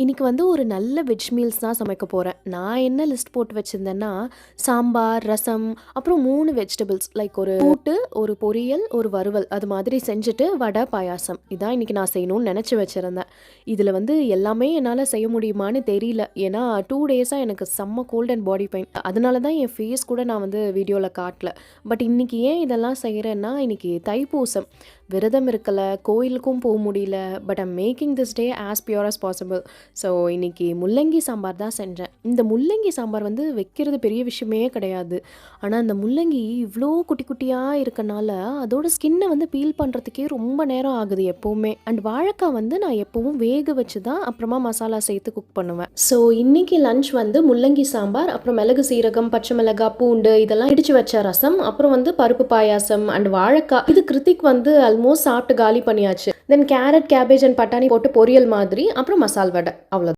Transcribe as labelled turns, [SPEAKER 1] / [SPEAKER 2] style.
[SPEAKER 1] இன்னைக்கு வந்து ஒரு நல்ல வெஜ் மீல்ஸ் தான் சமைக்க போறேன். நான் என்ன லிஸ்ட் போட்டு வச்சிருந்தேன்னா, சாம்பார், ரசம், அப்புறம் 3 வெஜிடபிள்ஸ் லைக் ஒரு கூட்டு, ஒரு பொரியல், ஒரு வறுவல் அது மாதிரி செஞ்சுட்டு வடை, பாயாசம். இதான் இன்னைக்கு நான் செய்யணும்னு நெனச்சு வச்சிருந்தேன். இதுல வந்து எல்லாமே என்னால செய்ய முடியுமான்னு தெரியல. ஏன்னா 2 டேஸா எனக்கு செம்ம கோல்ட் அண்ட் பாடி பெயின். அதனால தான் என் ஃபேஸ் கூட நான் வந்து வீடியோல காட்டல. பட் இன்னைக்கு ஏன் இதெல்லாம் செய்றேன்னா, இன்னைக்கு தைப்பூசம். விரதம் இருக்கல, கோயிலுக்கும் போ முடியல. But I'm making this day as pure as possible. So இன்றைக்கி முள்ளங்கி சாம்பார் தான் செஞ்சேன். இந்த முள்ளங்கி சாம்பார் வந்து வைக்கிறது பெரிய விஷயமே கிடையாது. ஆனால் அந்த முள்ளங்கி இவ்வளோ குட்டி குட்டியாக இருக்கனால அதோட ஸ்கின்னை வந்து பீல் பண்ணுறதுக்கே ரொம்ப நேரம் ஆகுது எப்போவுமே. அண்ட் வாழைக்காய் வந்து நான் எப்போவும் வேக வச்சு தான் அப்புறமா மசாலா சேர்த்து குக் பண்ணுவேன். ஸோ இன்றைக்கி லன்ச் வந்து முள்ளங்கி சாம்பார், அப்புறம் மிளகு சீரகம், பச்சை மிளகாய், பூண்டு இதெல்லாம் இடித்து வச்ச ரசம், அப்புறம் வந்து பருப்பு பாயாசம் அண்ட் வாழைக்காய். இது கிருத்திக் வந்து ஆல்மோஸ்ட் சாப்பிட்டு காலி பண்ணியாச்சு. தென் கேரட், கேபேஜ் அண்ட் பட்டாணி போட்டு பொரியல் மாதிரி, அப்புறம் மசால் வடை. அவ்வளோ.